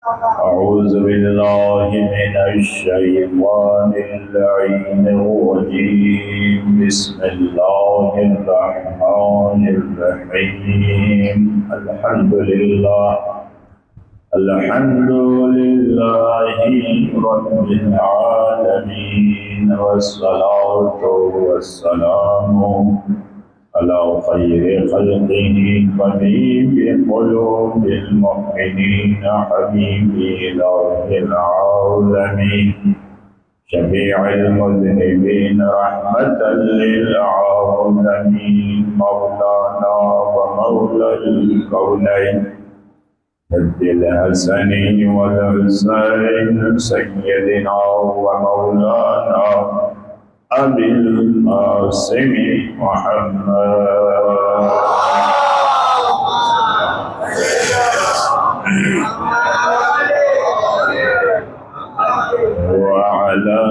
أعوذ بالله من الشيطان اللعين الرجيم بسم الله الرحمن الرحيم الحمد لله رب العالمين والصلاة والسلام على خير خلقه طبيب قلوب المؤمنين حبيب إله العالمين شفيع المذنبين رحمة للعالمين مولانا ومولى الكونين جد الحسن والحسين سيدنا ومولانا أبي القاسم محمد وعلى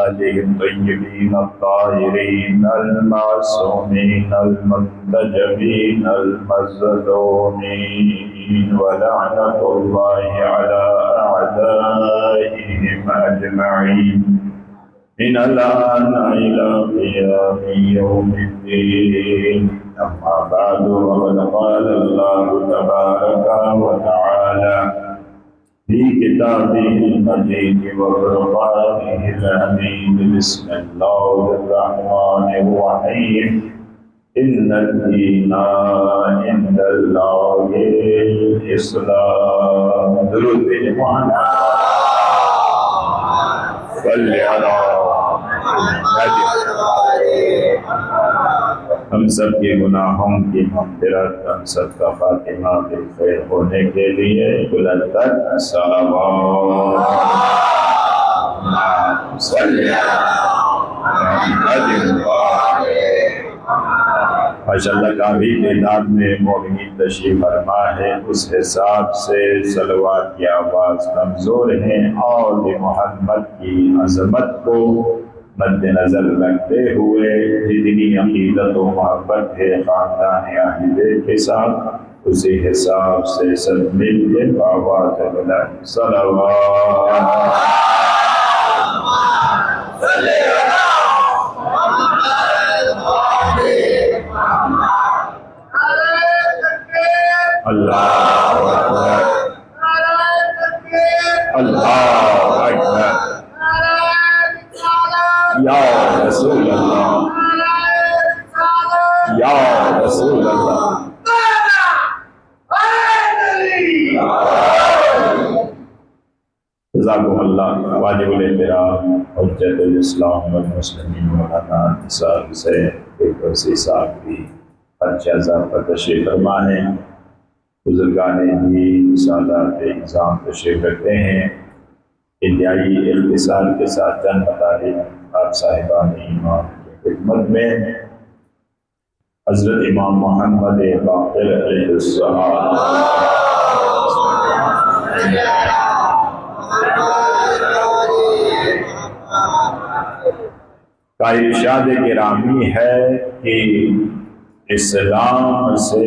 آله الطيبين الطاهرين المعصومين المنتجبين المظلومين ولعنة الله على أعدائهم أجمعين من الآن إلى قيام يوم الدين أما بعد وقد قال الله تبارك وتعالى في كتابه المجيد وفرقانه الحميد بسم الله الرحمن الرحيم إن الدين عند الله الإسلام درود محمد صل على ہم سب کے گناہوں کی مغفرت، ہم سب کا خاتمہ بالخیر ہونے کے لیے بلند تر صلوات صلی ماشاءاللہ کافی تعداد میں مومنین تشریف فرما ہے، اس حساب سے صلوات کی آواز کمزور ہے اور محمد کی عظمت کو مد نظر رکھتے ہوئے جتنی عقیدت و محبت ہے خاندان اہل بیت کے ساتھ اسی حساب سے سب مل کے آواز بلند صلوات اللہ اکبر اللہ اکبر یا رسول اللہ یا رسول اللہ جزاکم اللہ واجب الاحترام حجت الاسلام والمسلمین مولانا نثار حسین فردوسی صاحب کی خرچہ پر تشریف فرما ہے، بزرگان دین سادات نظام تشریف رکھتے ہیں۔ انتہائی اختصار کے ساتھ چند مطالب آپ صاحبان ایمان کی خدمت میں حضرت امام محمد باقر علیہ السلام کا ارشاد گرامی ہے کہ اسلام سے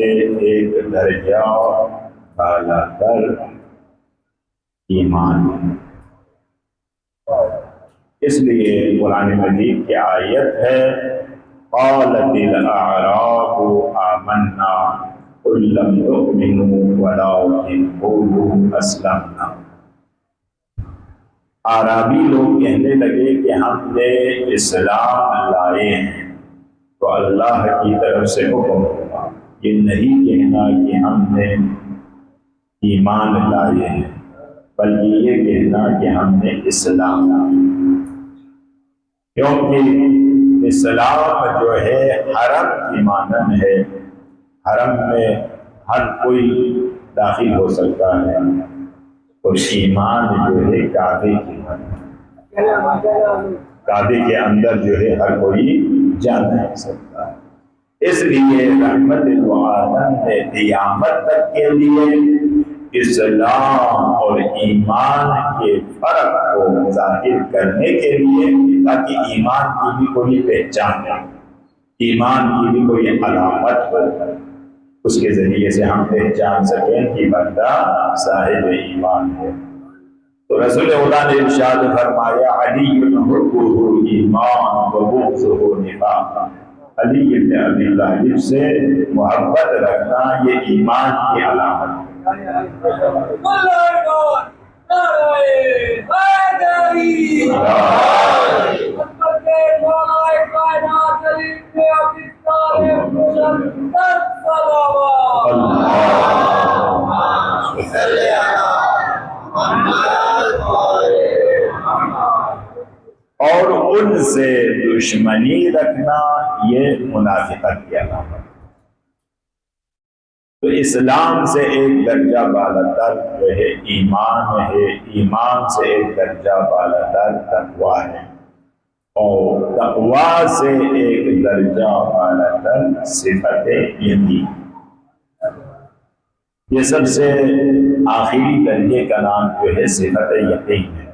ایک درجہ بالا تر ایمان ہے۔ اس لیے قرآن مجید کی آیت ہے قالت الاعراب آمنا قل لم تؤمنوا ولكن قولوا اسلمنا۔ اعرابی لوگ کہنے لگے کہ ہم نے اسلام لائے ہیں، تو اللہ کی طرف سے حکم ہوگا، یہ نہیں کہنا کہ ہم نے ایمان لائے ہیں، بلکہ یہ کہنا کہ ہم نے اسلام لائے، کیونکہ اسلام جو ہے حرم کی مانند ہے، حرم میں ہر کوئی داخل ہو سکتا ہے، اور ایمان جو ہے کعبے کی مانند، کعبے کے اندر جو ہے ہر کوئی جا نہیں سکتا ہے۔ اس لیے رحمت العالم نے قیامت تک کے لیے اسلام اور ایمان کے فرق کو ظاہر کرنے کے لیے، تاکہ ایمان کی بھی کوئی پہچان ہو، ایمان کی بھی کوئی علامت ہو، اس کے ذریعے سے ہم پہچان سکیں کہ بندہ صاحب ایمان ہے۔ تو رسول خدا نے ارشاد فرمایا علی حبہ ایمان و بغضہ نفاق، علی بن ابی طالب سے محبت رکھنا یہ ایمان کی علامت اور ان سے دشمنی رکھنا یہ منافقت کی علامت۔ تو اسلام سے ایک درجہ بالاتر جو ہے ایمان ہے، ایمان سے ایک درجہ بالاتر تقویٰ ہے، اور تقویٰ سے ایک درجہ بالاتر صفت یقین۔ یہ سب سے آخری درجے کا نام جو ہے صفت یقین ہے۔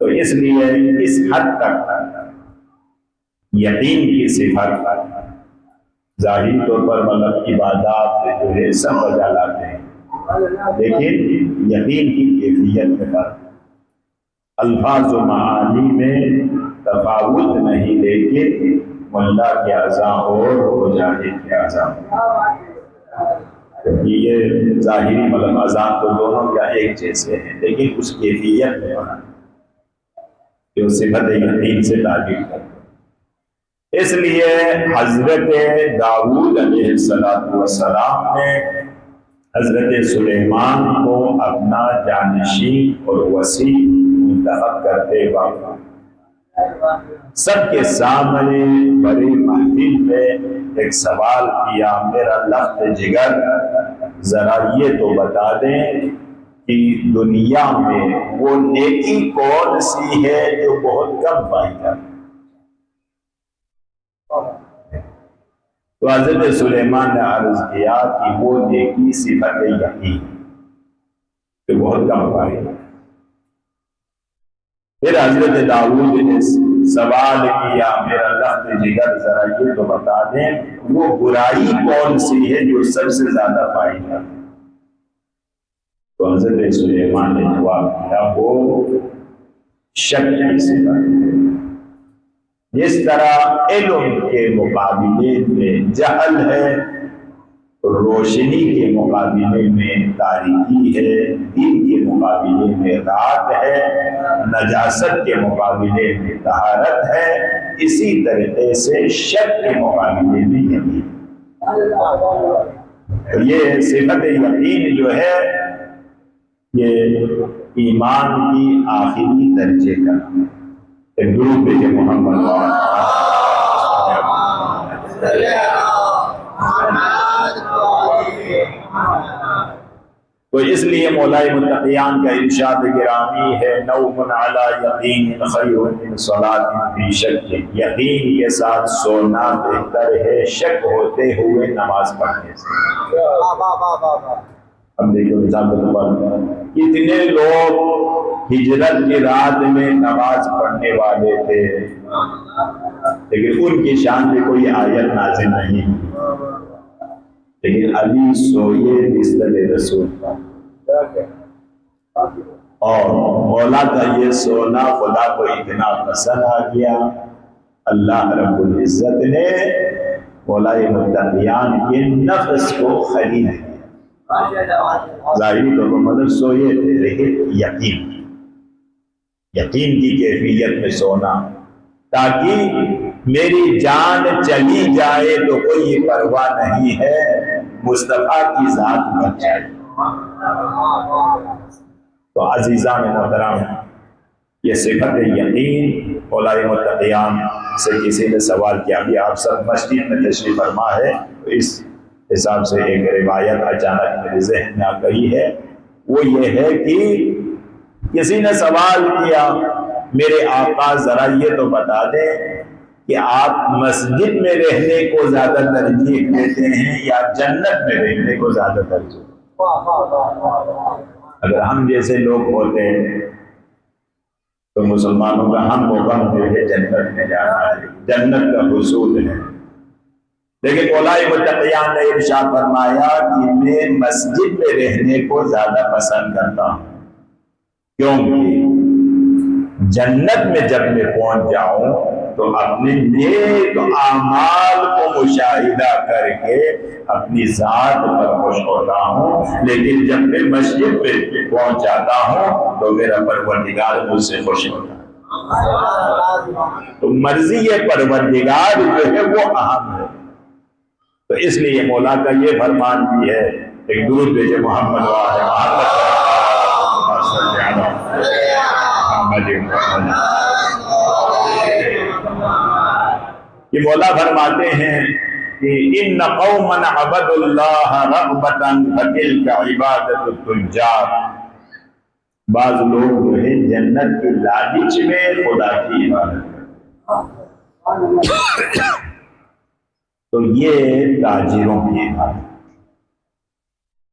تو اس لیے اس حد تک یقین کی صفت ظاہری طور پر مطلب عبادات جو ہے سب بجا لاتے ہیں، لیکن یقین کی کیفیت میں فرق، الفاظ و معانی میں تفاوت نہیں، لیکن ملا کے اعضاء اور مجاہد کے اعضاء، یہ ظاہری مطلب اعضاء تو دونوں کیا ایک جیسے ہیں، لیکن اس کیفیت میں فرق جو صفت یقین سے تعبیر کرتے ہیں۔ اس لیے حضرت داؤد علیہ السلام نے حضرت سلیمان کو اپنا جانشین اور وسیع منتخب کرتے وقت سب کے سامنے بڑی محفل میں ایک سوال کیا، میرا لخت جگر ذرا یہ تو بتا دیں کہ دنیا میں وہ نیکی کون سی ہے جو بہت کم پائی جاتی۔ تو حضرت سلیمان نے عرض کیا کہ وہ نیکی صفت یقین جو بہت کم پائی جاتی۔ پھر حضرت داؤد نے سوال کیا، میرا لخت جگر ذرا یہ تو بتا دیں وہ برائی کون سی ہے جو سب سے زیادہ پائی جاتی۔ تو حضرت سلیمان نے جواب دیا وہ شک کی صفت ہے۔ جس طرح علم کے مقابلے میں جہل ہے، روشنی کے مقابلے میں تاریکی ہے، دن کے مقابلے میں رات ہے، نجاست کے مقابلے میں طہارت ہے، اسی طریقے سے شک کے مقابلے میں یقین۔ یہ صفت یقین جو ہے یہ ایمان کی آخری درجے کا درود بھیجے محمد۔ تو اس لیے مولائے متقیان کا ارشاد گرامی ہے، نوم علی یقین خیر من صلاۃ فی شک، یقین کے ساتھ سونا بہتر ہے شک ہوتے ہوئے نماز پڑھنے سے۔ اب دیکھو مثال کے طور پر کتنے لوگ ہجرت کی رات میں نماز پڑھنے والے تھے، لیکن ان کی شان پہ کوئی آیت نازل نہیں، لیکن علی سوئے بستر رسول اور مولا کا یہ سونا خدا کو اتنا پسند آ گیا، اللہ رب العزت نے مولائے متقیان کے نفس کو خرید لیا۔ ظاہری طور پر مطلب سوئے تھے، لیکن یقین کی کیفیت میں سونا، تاکہ میری جان چلی جائے تو کوئی پرواہ نہیں ہے، مصطفیٰ کی ذات بچ جائے۔ تو عزیزان محترم، یہ صفت یقین مولائے متقیان سے کسی نے سوال کیا، ابھی آپ سب مسجد میں تشریف فرما ہے، تو اس حساب سے ایک روایت اچانک میرے ذہن میں آ گئی ہے، وہ یہ ہے کہ کسی نے سوال کیا، میرے آقا ذرا یہ تو بتا دیں کہ آپ مسجد میں رہنے کو زیادہ ترجیح دیتے ہیں یا جنت میں رہنے کو زیادہ ترجیح؟ اگر ہم جیسے لوگ ہوتے تو مسلمانوں کا ہم و غم جو ہے جنت میں جانا ہے، جنت کا حصول ہے، لیکن علماء متقیان نے ارشاد فرمایا کہ میں مسجد میں رہنے کو زیادہ پسند کرتا ہوں، کیونکہ جنت میں جب میں پہنچ جاؤں تو اپنے نیک اعمال کو مشاہدہ کر کے اپنی ذات پر خوش ہوتا ہوں، لیکن جب میں مسجد میں پہنچ جاتا ہوں تو میرا پروردگار مجھ سے خوش ہوتا ہے۔ تو مرضی پروردگار جو ہے وہ اہم ہے۔ تو اس لیے مولا کا یہ فرمان بھی ہے، ایک درود بھیجے محمد یہ مولا فرماتے ہیں کہ ان قوما عبدوا اللہ رغبتا فتلک عبادت التجار، بعض لوگ جو ہے جنت کے لالچ میں خدا کی عبادت کرتے، تو یہ تاجروں کی عبادت۔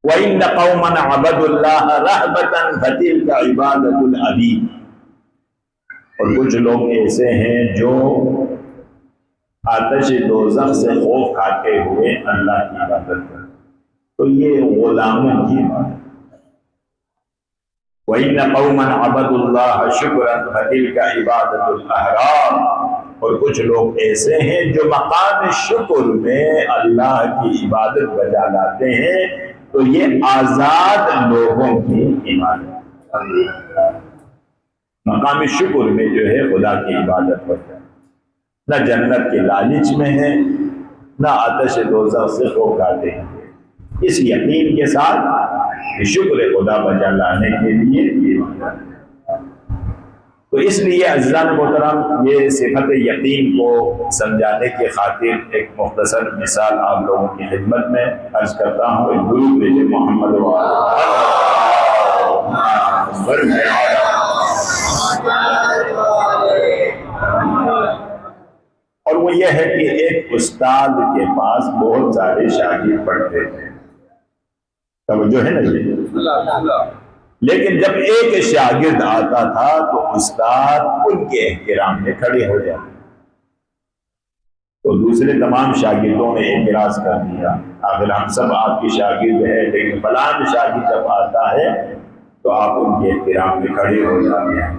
وَإِنَّ قَوْمًا عَبَدُوا اللَّهَ رَهْبَةً فَتِلْكَ عِبَادَةُ الْعَبِيدِ، اور کچھ لوگ ایسے ہیں جو آتش دوزخ سے خوف کھاتے ہوئے اللہ کی عبادت کرتے، تو یہ غلاموں کی عبادت۔ وَإِنَّ قَوْمًا عَبَدُوا اللَّهَ شُكْرًا فَتِلْكَ عِبَادَةُ الْأَحْرَارِ، اور کچھ لوگ ایسے ہیں جو مقام شکر میں اللہ کی عبادت بجا لاتے ہیں، تو یہ آزاد لوگوں کی عبادت، مقام شکر میں جو ہے خدا کی عبادت ہوتا ہے، نہ جنت کے لالچ میں ہے، نہ آتش دوزخ سے خوف کھاتے ہیں، اس یقین کے ساتھ شکر خدا بجا لانے کے لیے یہ عبادت۔ تو اس لیے عزیزان محترم، یہ صفت یقین کو سمجھانے کی خاطر ایک مختصر مثال آپ لوگوں کی خدمت میں عرض کرتا ہوں۔ ایک درود بھیجے محمد اور وہ یہ ہے کہ ایک استاد کے پاس بہت سارے شاگرد پڑھتے تھے، توجہ ہے نا جی، لیکن جب ایک شاگرد آتا تھا تو استاد ان کے احترام میں کھڑے ہو جاتے، تو دوسرے تمام شاگردوں نے اعتراض کر دیا، آخر ہم سب آپ کے شاگرد ہیں، لیکن فلاں شاگرد جب آتا ہے تو آپ ان کے احترام میں کھڑے ہو جاتے ہیں،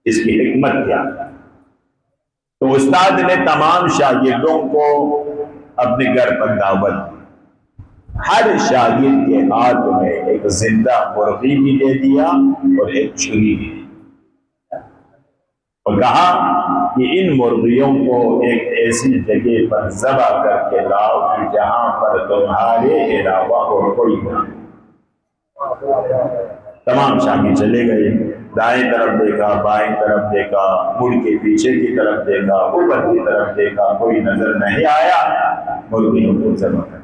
اس کی حکمت کیا؟ تو استاد نے تمام شاگردوں کو اپنے گھر پر دعوت دی، ہر شاگرد کے ہاتھ میں ایک زندہ مرغی بھی دے دیا اور ایک چھری بھی دی، اور کہا کہ ان مرغیوں کو ایک ایسی جگہ پر ذبح کر کے لاؤ کہ جہاں پر تمہارے علاوہ اور کوئی نہ۔ تمام شاگرد چلے گئے، دائیں طرف دیکھا، بائیں طرف دیکھا، مڑ کے پیچھے کی طرف دیکھا، اوپر کی طرف دیکھا، کوئی نظر نہیں آیا، مرغیوں کو ذبح کر۔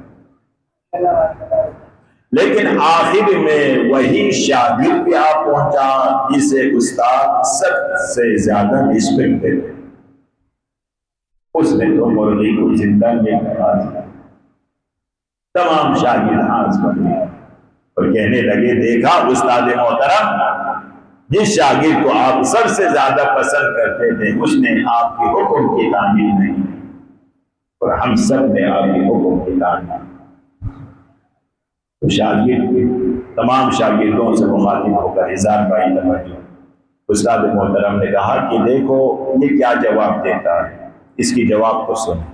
لیکن آخر میں وہی شاگرد پہ آ پہنچا جسے استاد سب سے زیادہ رسپیکٹ دیتے، اس نے تو مرغی کو زندہ لے کر آیا۔ تمام شاگرد ہاتھ پکڑے اور کہنے لگے، دیکھا استاد محترم، جس شاگرد کو آپ سب سے زیادہ پسند کرتے تھے اس نے آپ کے حکم کی تعمیل نہیں کی، اور ہم سب نے آپ کے حکم کی تعمیل کی۔ تو شاگرد تمام شاگردوں سے مخاطب ہو کر ہزار بھائی توجہ، استاد محترم نے کہا کہ دیکھو یہ کیا جواب دیتا ہے، اس کی جواب کو سنیں۔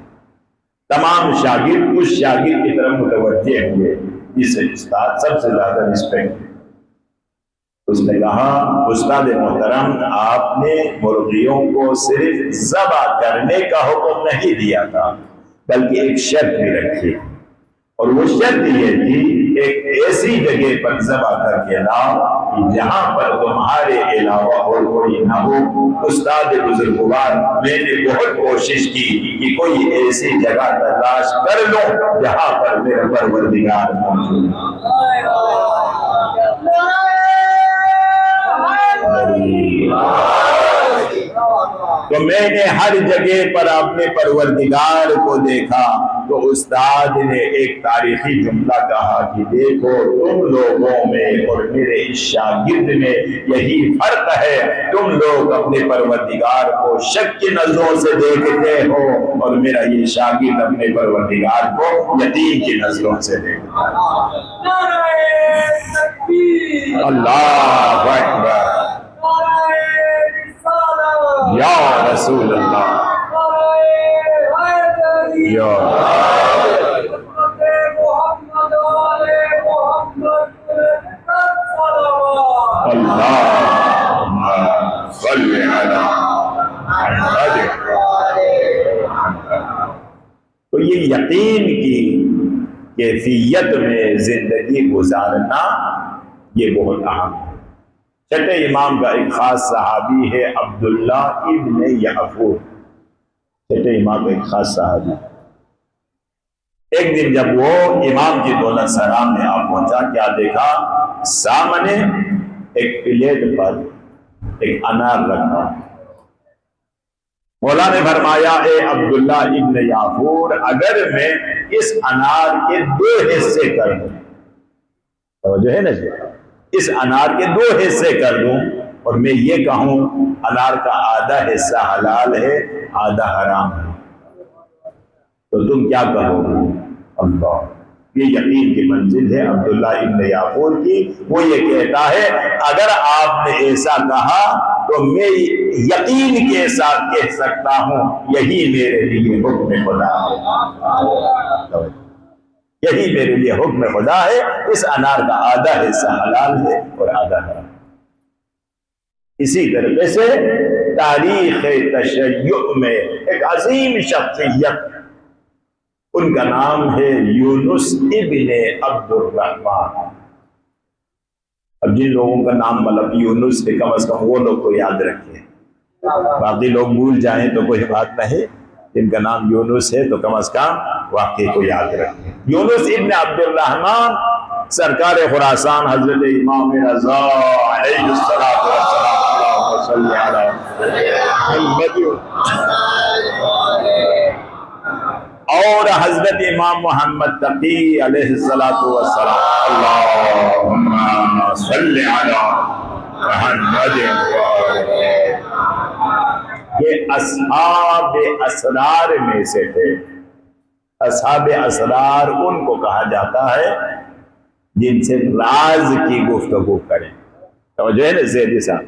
تمام شاگرد اس شاگرد کی طرف متوجہ ہوئے جسے استاد سب سے زیادہ رسپیکٹ ہے۔ اس نے کہا، استاد محترم، آپ نے مرغیوں کو صرف ذبح کرنے کا حکم نہیں دیا تھا، بلکہ ایک شرط بھی رکھی، اور وہ شرط یہ تھی ایک ایسی جگہ پر ذبح کر کے لاؤ کہ جہاں پر تمہارے علاوہ اور کوئی نہ ہو۔ استاد بزرگوار، میں نے بہت کوشش کی کہ کوئی ایسی جگہ تلاش کر لوں جہاں پر میرا پروردگار موجود تو میں نے ہر جگہ پر اپنے پروردگار کو دیکھا، تو استاد نے ایک تاریخی جملہ کہا کہ دیکھو تم لوگوں میں اور میرے اس شاگرد میں یہی فرق ہے، تم لوگ اپنے پروردگار کو شک کی نظروں سے دیکھتے ہو اور میرا یہ شاگرد اپنے پروردگار کو یقین کی نظروں سے دیکھتا ہے۔ اللہ اکبر، یا رسول اللہ، یا اللہم صلی علی محمد۔ تو یہ یقین کی کیفیت میں زندگی گزارنا یہ بہت اہم ہے۔ چھٹے امام کا ایک خاص صحابی ہے عبداللہ ابن یعفور، چھٹے امام کا ایک خاص صحابی۔ ایک دن جب وہ امام کی دولت سرا میں آ پہنچا، کیا دیکھا؟ سامنے ایک پلیٹ پر ایک انار رکھا۔ مولا نے فرمایا اے عبداللہ ابن یعفور، اگر میں اس انار کے 2 حصے کر دوں، توجہ ہے نا جی، اس انار کے 2 حصے کر دوں اور میں یہ کہوں انار کا آدھا حصہ حلال ہے آدھا حرام ہے، تو تم کیا کہو گے؟ اللہ، یہ یقین کی منزل ہے عبداللہ ابن یعفور کی۔ وہ یہ کہتا ہے اگر آپ نے ایسا کہا تو میں یقین کے ساتھ کہہ سکتا ہوں یہی میرے لیے حکم خدا ہے، یہی میرے لیے حکم خدا ہے، اس انار کا آدھا حصہ حلال ہے اور آدھا حرام۔ اسی طریقے سے تاریخ تشیع میں ایک عظیم شخصیت، ان کا نام ہے یونس ابن عبد الرحمن۔ اب جن لوگوں کا نام مطلب یونس ہے کم از کم وہ لوگ کو یاد رکھیں، باقی لوگ بھول جائیں تو کوئی بات نہیں، جن کا نام یونس ہے تو کم از کم واقعے کو یاد رکھیں۔ یونس ابن عبد الرحمن سرکار خراسان حضرت امام رضا علیہ الصلوۃ والسلام، اللہم صلی علی محمد، اور حضرت امام محمد تقی علیہ الصلوۃ والسلام، اللہم صلی علی محمد۔ یہ اصحاب اسرار میں سے تھے۔ اصحاب اسرار ان کو کہا جاتا ہے جن سے راز کی گفتگو کریں، توجہ ہے نا زیدی صاحب،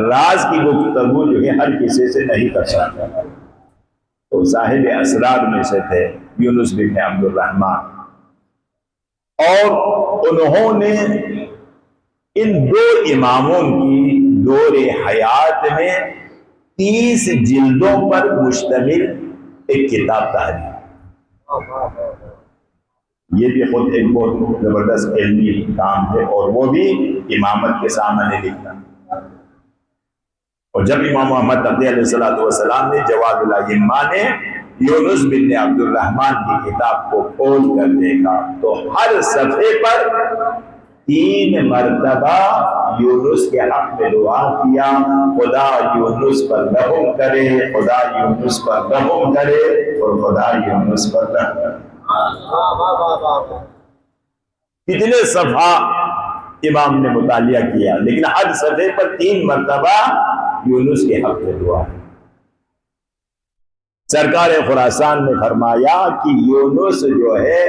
راز کی گفتگو جو ہے ہر کسی سے نہیں کر سکتا، تو صاحب اسرار میں سے تھے یونس بن عبد الرحمن۔ اور انہوں نے ان 2 اماموں کی دور حیات میں 30 جلدوں پر مشتمل ایک کتاب تحریر، یہ بھی خود ایک بہت زبردست علمی کام ہے، اور وہ بھی امامت کے سامنے لکھنا۔ اور جب امام محمد تقی علیہ السلام نے جواد الائمہ نے یونس بن عبد الرحمن کی کتاب کو کھول کر دیکھا تو ہر صفحے پر 3 مرتبہ یونس کے حق میں دعا کیا، خدا یونس پر رحم کرے، خدا یونس پر رحم کرے، اور خدا یونس پر رحم کرے۔ کتنے صفحہ امام نے مطالعہ کیا، لیکن ہر صفحے پر 3 مرتبہ یونس کے حق میں دعا۔ سرکار خراسان نے فرمایا کہ یونس جو ہے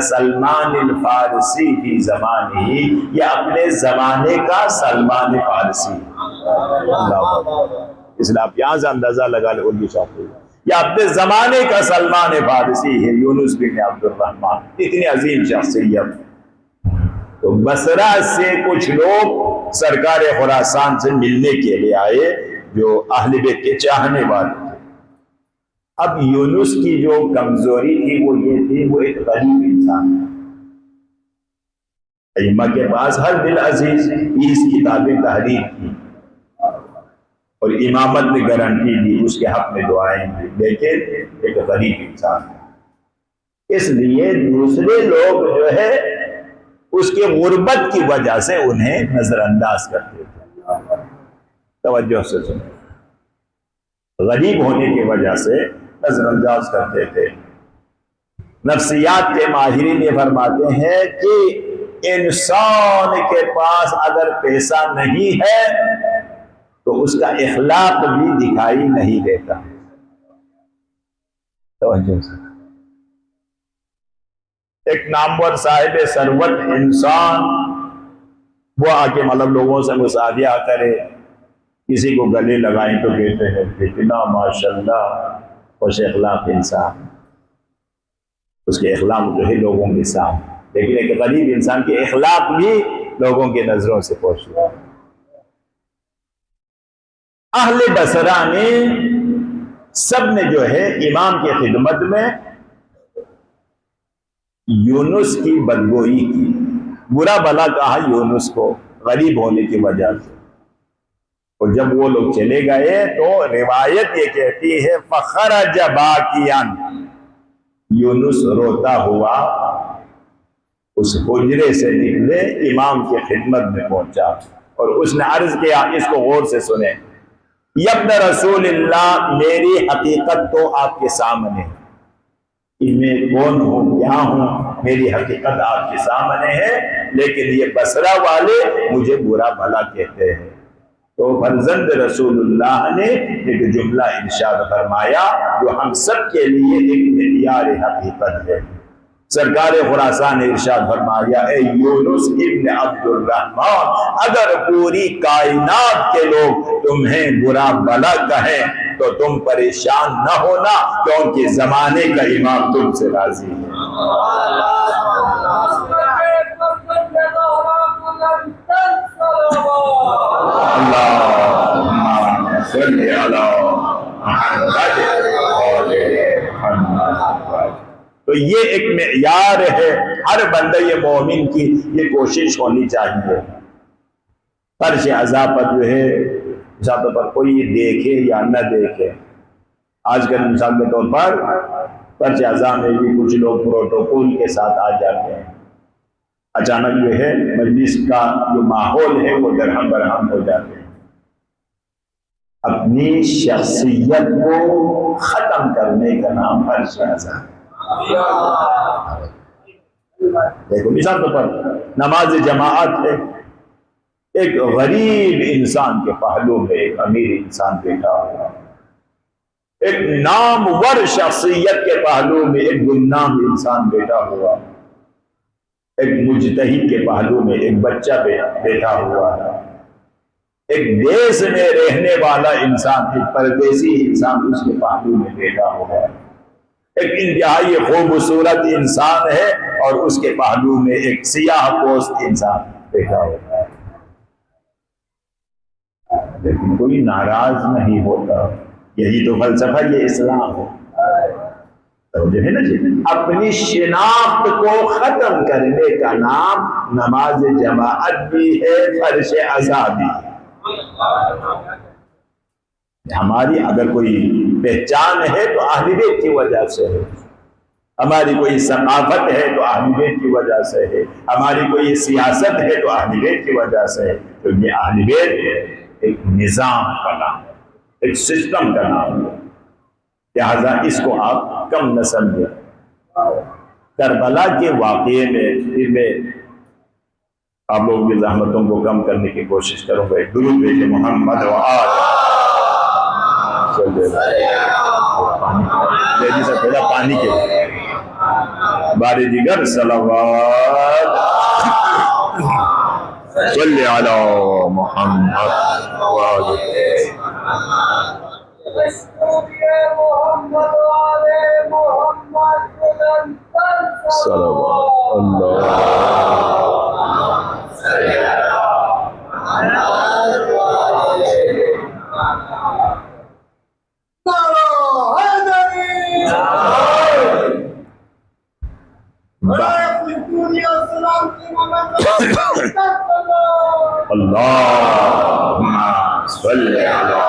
سلمان الفارسی کی زمانے ہی، یہ اپنے زمانے کا سلمان فارسی، اس لیے آپ یہاں سے اندازہ لگا لیں اردو صاحب، یہ اپنے زمانے کا سلمان فارسی ہے یونس بن عبد الرحمن، اتنی عظیم شخصیت۔ تو بصرہ سے کچھ لوگ سرکار خراسان سے ملنے کے لیے آئے جو اہل بیت کے چاہنے والے تھے۔ اب یونس کی جو کمزوری تھی وہ یہ تھی، وہ ایک غریب انسان تھا۔ ائمہ کے پاس ہر دل عزیز 30 کتابیں تحریر کی اور امامت نے گارنٹی دی، اس کے حق میں دعائیں دی، لیکن ایک غریب انسان ہے، اس لیے دوسرے لوگ جو ہے اس کے غربت کی وجہ سے انہیں نظر انداز کرتے تھے۔ توجہ سے سنیں، غریب ہونے کی وجہ سے نظر انداز کرتے تھے۔ نفسیات کے ماہرین یہ فرماتے ہیں کہ انسان کے پاس اگر پیسہ نہیں ہے تو اس کا اخلاق بھی دکھائی نہیں دیتا. توجہ سے ایک نامور صاحب ثروت انسان وہ آ کے مطلب لوگوں سے مصافحہ کرے، کسی کو گلے لگائیں تو کہتے ہیں اتنا ماشاءاللہ خوش اخلاق انسان، اس کے اخلاق جو ہے لوگوں کے سامنے. لیکن ایک غریب انسان کے اخلاق بھی لوگوں کی نظروں سے پوشیدہ. اہل بصرہ نے سب نے جو ہے امام کی خدمت میں یونس کی بدگوئی کی، برا بھلا کہا یونس کو غریب ہونے کی وجہ سے. اور جب وہ لوگ چلے گئے تو روایت یہ کہتی ہے فخرج باکیاً، یونس روتا ہوا اس حجرے سے نکلے، امام کی خدمت میں پہنچا اور اس نے عرض کیا، اس کو غور سے سنیں، یبن رسول اللہ، میری حقیقت تو آپ کے سامنے ہے، میں کون ہوں کیا ہوں میری حقیقت آپ کے سامنے ہے، لیکن یہ بصرہ والے مجھے برا بھلا کہتے ہیں. تو فرزند رسول اللہ نے ایک جملہ ارشاد فرمایا جو ہم سب کے لیے ایک معیار حقیقت ہے. سرکار خراسان نے ارشاد فرمایا، اے یونس ابن عبد الرحمن، اگر پوری کائنات کے لوگ تمہیں برا بھلا کہیں تو تم پریشان نہ ہونا، کیونکہ زمانے کا امام تم سے راضی ہے. اللہم صلی علی محمد. تو یہ ایک معیار ہے، ہر بندہ یہ مومن کی یہ کوشش ہونی چاہیے. فرش عزا پر جو ہے مثال پر کوئی دیکھے یا نہ دیکھے، آج کل مثال کے طور پر فرش عزا میں بھی کچھ لوگ پروٹوکول کے ساتھ آ جاتے ہیں، اچانک جو ہے مجلس کا جو ماحول ہے وہ درہم برہم ہو جاتے ہیں. اپنی شخصیت کو ختم کرنے کا نام فرش عزا. دیکھو مثال طور پر نماز جماعت ہے، ایک غریب انسان کے پہلو میں ایک امیر انسان بیٹھا ہوا، ایک نامور شخصیت کے پہلو میں ایک گمنام انسان بیٹھا ہوا، ایک مجتہد کے پہلو میں ایک بچہ بیٹھا ہوا ہے، ایک دیس میں رہنے والا انسان، ایک پردیسی انسان اس کے پہلو میں بیٹھا ہوا ہے، ایک انتہائی خوبصورت انسان ہے اور اس کے پہلو میں ایک سیاہ پوست انسان بیٹھا ہوا ہے. لیکن کوئی ناراض نہیں ہوتا. یہی تو فلسفہ یہ اسلام ہے. جو ہے نا جی، اپنی شناخت کو ختم کرنے کا نام نماز جماعت بھی ہے، فرش عزا بھی ہے. ہماری اگر کوئی پہچان ہے تو اہل بیت کی وجہ سے ہے، ہماری کوئی ثقافت ہے تو اہل بیت کی وجہ سے ہے، ہماری کوئی سیاست ہے تو اہل بیت کی وجہ سے ہے. تو یہ اہل بیت ایک نظام کا نام ہے، ایک سسٹم کا نام ہے، لہذا اس کو آپ کم نہ سمجھیں. کربلا کے واقعے میں آپ لوگوں کی زحمتوں کو کم کرنے کی کوشش کروں گا. ایک درود بھیجے محمد و آل جی سے پہلا پانی کے بارے دیگر صلوات صلی علی محمد و آل صلوات اللہ. اللہم صلی علی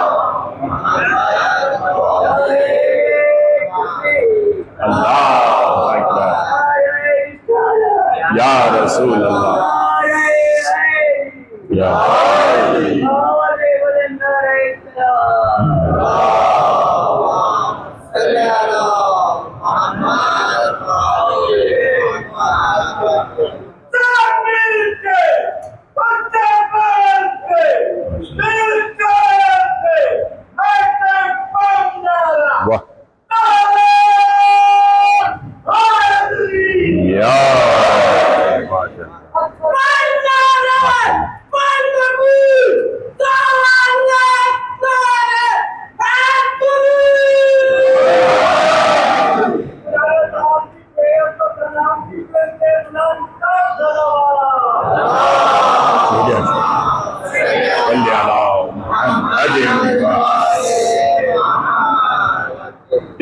اللہ اکبر یا رسول اللہ یا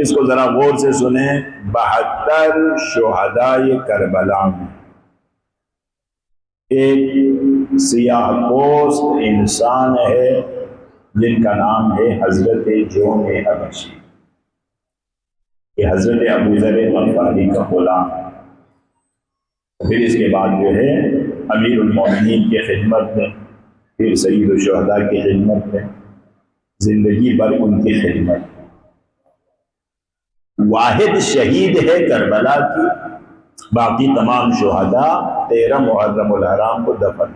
اس کو ذرا غور سے سنیں. 72 شہدائے کربلا میں ایک سیاہ پوست انسان ہے جن کا نام ہے حضرت جون حبشی. یہ حضرت ابوذر غفاری کا غلام. پھر اس کے بعد جو ہے امیر المومنین کی خدمت میں، پھر سید الشہداء کی خدمت میں، زندگی بھر ان کی خدمت. واحد شہید ہے کربلا کی، باقی تمام شہداء 13 محرم الحرام کو دفن.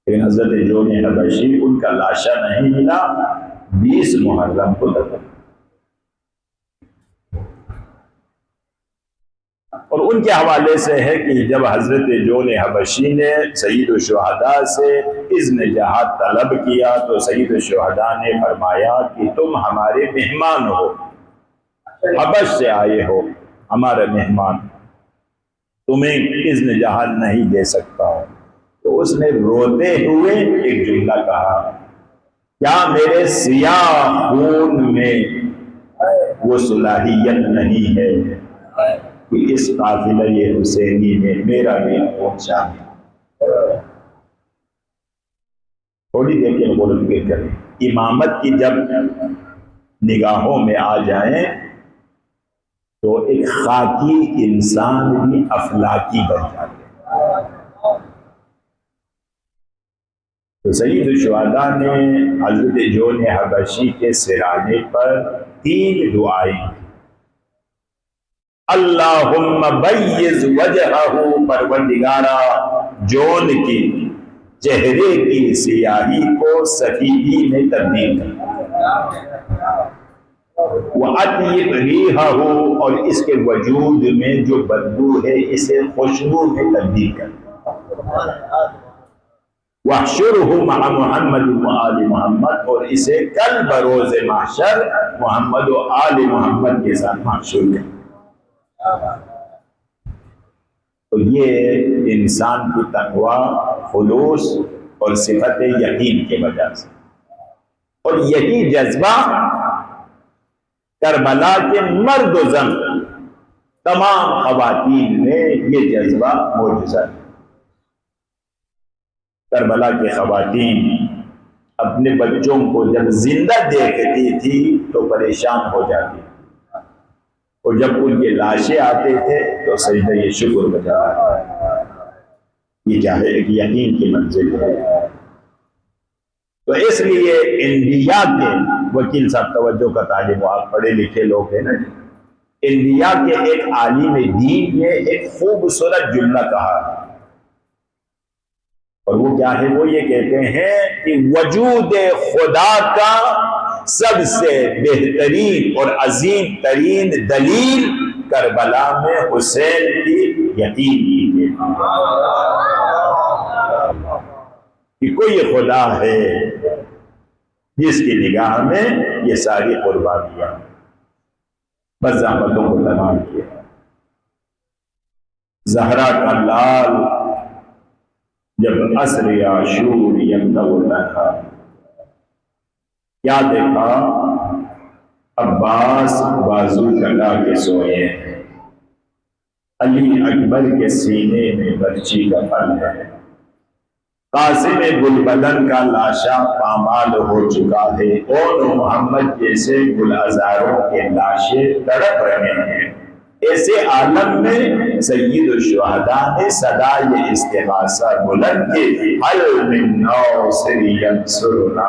لیکن حضرت جون حبشی ان کا لاشا نہیں ملا، 20 محرم کو دفن. اور ان کے حوالے سے ہے کہ جب حضرت جون حبشی نے سید الشہداء سے اذن جہاد طلب کیا تو سید الشہداء نے فرمایا کہ تم ہمارے مہمان ہو، حبش سے آئے ہو، ہمارا مہمان، تمہیں اذن جہاد نہیں دے سکتا ہوں. تو اس نے روتے ہوئے ایک جملہ کہا، کیا میرے سیاہ خون میں وہ صلاحیت نہیں ہے کہ اس قافلہ حسینی میں میرا بھی خون شامل؟ تھوڑی دیر کے غور و فکر کریں. امامت کی جب نگاہوں میں آ جائیں تو ایک خاکی انسان بھی افلاکی بن جاتے ہیں. تو سید الشہداء نے حضرت جون حبشی کے سرانے پر 3 دعائیں، اللہم بیض وجہہ، پروردگارا جون کی چہرے کی سیاہی کو سفیدی میں تبدیل کر، وَأَطْيِبْ رِيحَهُ، اور اس کے وجود میں جو بدبو ہے اسے خوشبو میں تبدیل کر، وَاحْشُرْهُ مَعَ مُحَمَّدٍ وَآلِ محمد، اور اسے کل بروز محشر محمد و آل محمد کے ساتھ محشور کر. تو یہ انسان کی تقوی، خلوص اور صفت یقین کی وجہ سے، اور یہی جذبہ کربلا کے مرد و زن تمام خواتین میں یہ جذبہ موجود ہے. کربلا کی خواتین اپنے بچوں کو جب زندہ دیکھتی تھی تو پریشان ہو جاتی، اور جب ان کے لاشیں آتے تھے تو سجدہ شکر بجاتے. یہ کیا ہے؟ ایک یقین کی منزل ہے. تو اس لیے انبیاء کے وکیل صاحب توجہ کا طالب، آپ پڑھے لکھے لوگ ہیں نا، انبیاء کے ایک عالم دین نے ایک خوبصورت جملہ کہا، اور وہ کیا ہے؟ وہ یہ کہتے ہیں کہ وجود خدا کا سب سے بہترین اور عظیم ترین دلیل کربلا میں حسین کی یقین کی ہے کہ کوئی خدا ہے جس کی نگاہ میں یہ ساری قربانیاں بس زحمتوں کو تمام کیا. زہرا کا لال جب عصر عاشور یکدم تھا، کیا دیکھا؟ عباس بازو لگا کے سوئے ہیں، علی اکبر کے سینے میں برچی کا پھل ہے، قاسم گلبدن کا لاشا پامال ہو چکا ہے، اور محمد جیسے گلعذاروں کے لاشیں تڑپ رہے ہیں. ایسے عالم میں سید الشہداء نے صدائے استغاثہ بلند کی، حل من ناصر ینصرنا،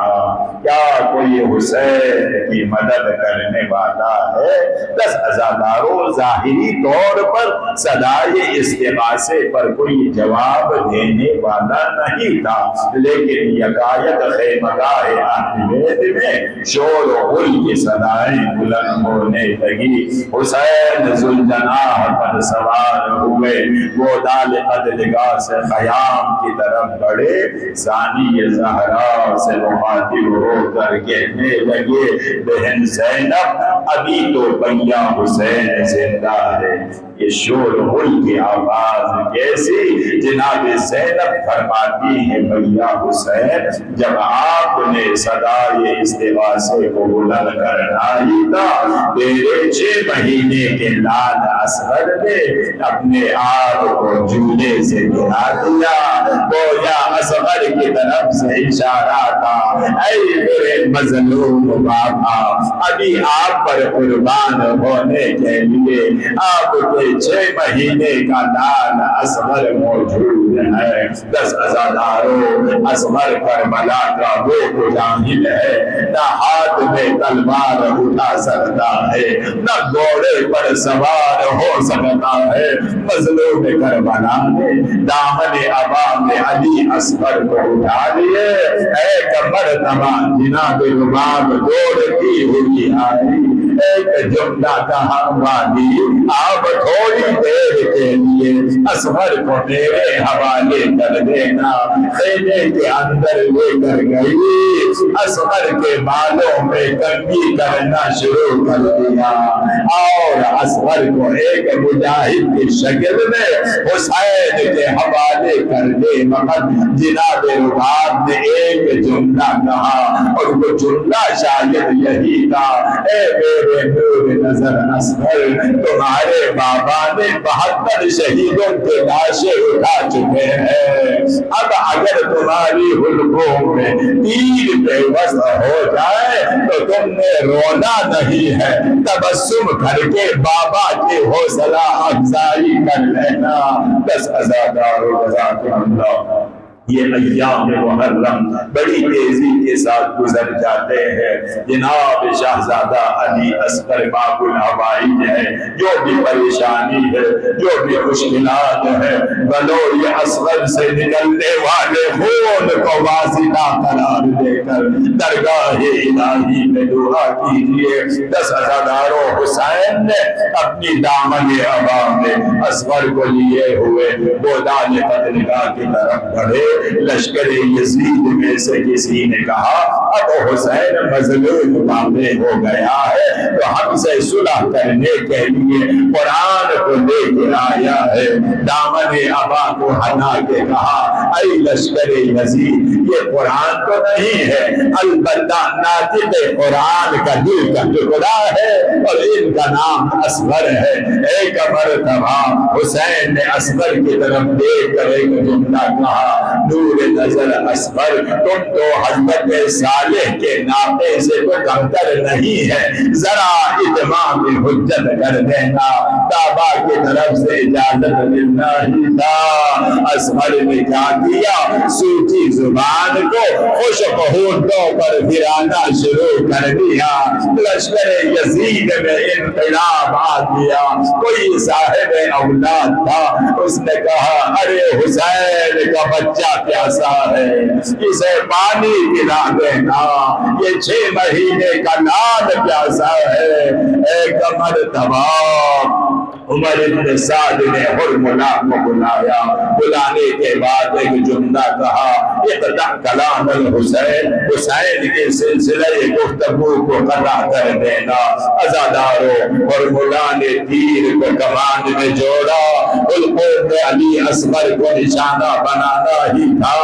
کیا کوئی حسین کی مدد کرنے والا ہے؟ 10 عزاداروں ظاہری طور پر صدائے استغاثے پر کوئی جواب دینے والا نہیں تھا، لیکن یکایک خیمگاہ اہل بیت میں شور و غل کی صدائیں بلند ہونے لگی. حسین الجناح پر سوار ہوئے، وہ دال قدرگاہ سے قیام کی طرف بڑھے، ثانی زہرا سے مخاطب ہو کر کہنے لگے بہن زینب ابھی تو بھیا حسین زندہ ہے۔ یہ شور غل کی آواز کیسی؟ جناب زینب فرماتی ہے بھیا حسین جب آپ نے صدائے استغاثے کو بلند کرنا ہی تھا، تیرے 6 مہینے کے لال اصغر نے اپنے آپ کو جولے سے گرا دیا، گویا اصغر کی طرف سے اشارہ تھا اے میرے مظلوم بابا ابھی آپ پر قربان ہونے کے لیے آپ کے 6 مہینے کا لال اصغر موجود ہے۔ 10 عزاداروں اصغر کربلا کا وہ مجاہد ہے، نہ ہاتھ میں تلوار اٹھا سکتا ہے، نہ گھوڑے پر سوار ہو سکتا ہے۔ مظلوم کربلا نے دامن ابا میں علی اصغر کو اٹھا لیے، ایک مرتبہ جناب رباب دوڑتی ہوئی آئی، ایک جملہ کہا والی آپ تھوڑی دیر کے لیے اصغر کو میرے حوالے کر دینا۔ خیمے کے اندر لے کر گئی، اصغر کے بالوں میں کنگھی کرنا شروع کر دیا اور اصغر کو ایک مجاہد کی شکل میں حسین کے حوالے کر دے وقت جناب رباب نے ایک جملہ کہا اور وہ جملہ شاید یہی تھا اے میرے نور نظر اصغر تمہارے بابا نے 72 شہیدوں کے لاشیں اٹھا چکے ہیں، اب اگر تمہاری حلقوں میں تیر پیوست ہو جائے تو تم نے رونا نہیں ہے، تبسم کر کے بابا کی حوصلہ افزائی کر لینا۔ 10 عزاداروں جزاکم اللہ، یہ ایام محرم بڑی تیزی کے ساتھ گزر جاتے ہیں۔ جناب شہزادہ علی اصغر باب الحوائج ہے، جو بھی پریشانی ہے، جو بھی مشکلات ہے، بلوی اصغر سے نکلنے والے خون کو واسطہ قرار دے کر درگاہ الہی میں دعا کیجیے۔ 10 عزاداروں حسین نے اپنی دامن ابا میں اصغر کو لیے ہوئے وہ دال قدرگاہ کی طرف بڑھے۔ لشکر یزید میں سے کسی نے کہا اب حسین مظلوم واقع ہو گیا ہے تو ہم سے صلح کرنے کے لیے قرآن کو لے کے آیا ہے۔ دامن ابا کو ہٹا کے کہا اے لشکر یزید یہ قرآن تو نہیں ہے، البتہ ناطق قرآن کا دل کا ٹکڑا ہے اور ان کا نام اصغر ہے۔ ایک مرتبہ حسین نے اصغر کی طرف دیکھ کر ایک جملہ کہا نور نظر اصغر تم تو حضرت صالح کے ناطے سے تو کمتر نہیں ہے، ذرا اتمام حجت کر دینا۔ بابا کی طرف سے اجازت ملنا ہی تھا، اصغر نے کیا کیا سوچی زبان کو خشک ہونٹوں پر پھرانا شروع کر دیا۔ لشکر یزید میں انقلاب آ گیا، کوئی صاحب اولاد تھا، اس نے کہا ارے حسین کا بچہ پیاسا ہے، اسے پانی پلا دینا، یہ 6 مہینے کا لال پیاسا ہے۔ ایک مرتبہ عمر بن سعد نے حرملا کو بلایا، بلانے کے بعد ایک جملہ کہا اقطع کلام الحسین، حسین کے سلسلہ گفتگو کو قطع کر دینا۔ عزاداروں حرملا نے تیر کو کمان میں جوڑا، حلقوں میں علی اصغر کو نشانہ بنانا ہی تھا۔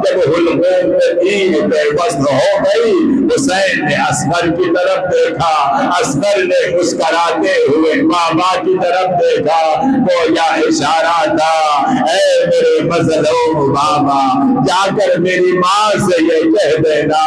جب حلقوں میں تیر پیوست ہو گئی حسین نے اصغر کی طرف دیکھا، اصغر نے مسکراتے ہوئے بابا کی طرف دیکھا، گویا اشارہ تھا اے میرے مظلوم بابا جا کر میری ماں سے یہ کہہ دینا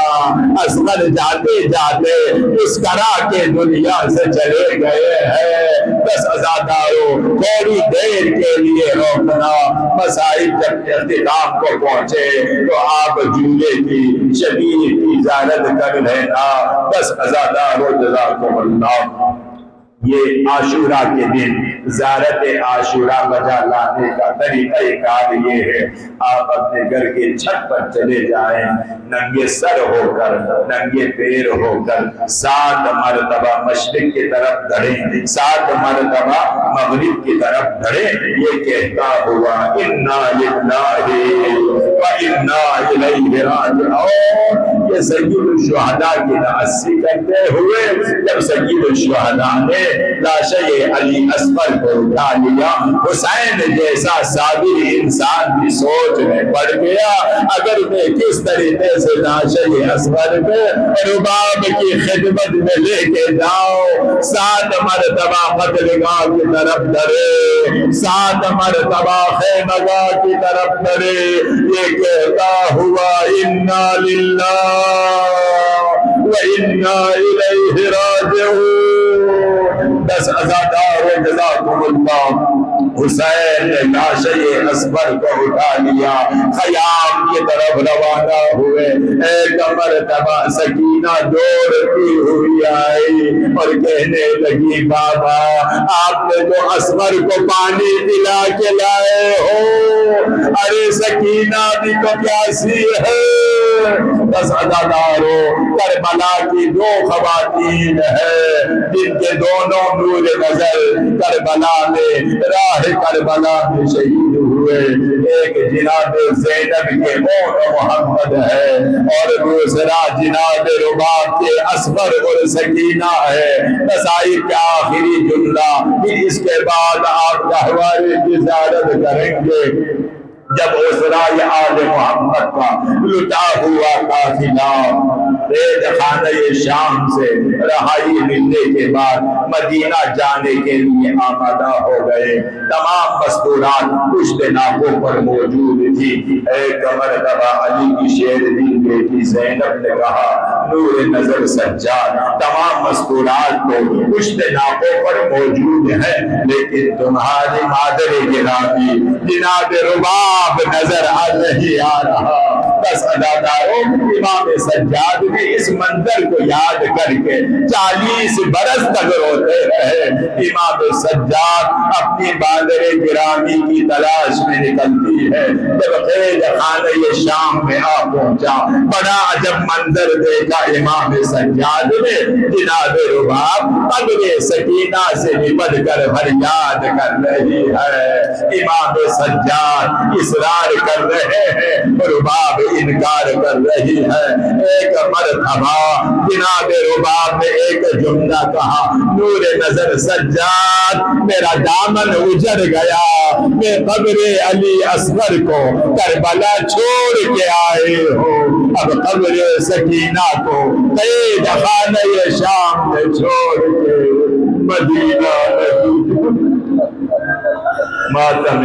اصغر جاتے جاتے مسکرا کے دنیا سے چلے گئے ہیں۔ 10 عزاداروں تھوڑی دیر کے لیے روکنا، مسائل جب اختتام کو پہنچے تو آپ جملے کی شبیر کی زیارت کر لینا۔ 10 عزاداروں جزاکم اللہ، یہ عاشورہ کے دن زیارت عاشورہ بجا لانے کا طریقہ کار یہ ہے، آپ اپنے گھر کے چھت پر چلے جائیں، ننگے سر ہو کر، ننگے پیر ہو کر 7 مرتبہ مشرق کی طرف دھڑیں، 7 مرتبہ مغرب کی طرف دھڑیں، یہ کہتا ہوا انا للہ و انا الیہ راجعون۔ یہ سید الشہداء کی نعتی کرتے ہوئے جب سید الشہداء نے لاشِ علی اصغر کو اٹھا لیا، حسین جیسا صابر انسان کی سوچ میں پڑ گیا، اگر میں کس طریقے سے لاشِ اصغر کو رباب کی خدمت میں لے کے جاؤں، 7 مرتبہ قتلگاہ کی طرف دھڑے، 7 مرتبہ خیمگاہ کی طرف دھڑے، یہ کہتا ہوا انا للہ وَإِنَّا إِلَيْهِ رَاجِعُونَ۔ 10 عزادار جزاکم اللہ، حسین نے لاشِ اصغر کو اٹھا لیا، خیام کی طرف روانہ ہوئے۔ ایک مرتبہ سکینہ دوڑتی ہوئی آئی اور کہنے لگی بابا آپ نے جو اصغر کو پانی پلا کے لائے ہو، ارے سکینہ بھی تو پیاسی ہے۔ 10 عزاداروں، کربلا کی 2 خواتین ہیں جن کے دونوں نور نظر کربلا میں، راہ کربلا میں شہید ہوئے۔ ایک جناب زینب کے مون محمد ہے اور دوسرا جناب رباب کے اصغر اور سکینہ ہے۔ نسائی کا آخری جملہ، پھر اس کے بعد آپ گہوارے کی زیارت کریں گے۔ جب اسرائیل آل محمد کا لٹا ہوا قافلہ ریڈ خانہ شام سے رہائی ملنے کے بعد مدینہ جانے کے لیے آمادہ ہو گئے، تمام مستورات پشت ناکوں پر موجود تھی۔ ایک مرتبہ علی کی شیرنی بیٹی زینب نے کہا نور نظر سجاد تمام مستورات کو پشت ناکوں پر موجود ہے، لیکن تمہاری مادر گرامی جناب رباب نظر نہیں آ رہا۔ 10 عزاداروں، امام سجاد نے اس منظر کو یاد کر کے 40 برس تک روتے رہے۔ امام سجاد اپنی مادر گرامی کی تلاش میں نکلتی ہے، جب قید خانہ شام میں آ پہنچا، بڑا عجب منظر دیکھا امام سجاد نے، جناب رباب قبر سکینہ سے لپٹ کر فریاد کر رہی ہے۔ امام سجاد اصرار کر رہے ہیں، رباب انکار کر رہی ہے۔ ایک مرتبہ جناب رباب نے ایک جملہ کہا نور نظر سجاد میرا دامن اجڑ گیا، میں قبر علی اصغر کو کربلا چھوڑ کے آئے ہو، اب قبر سکینہ کو قید خانہ شام میں چھوڑ کے مدینہ ماتم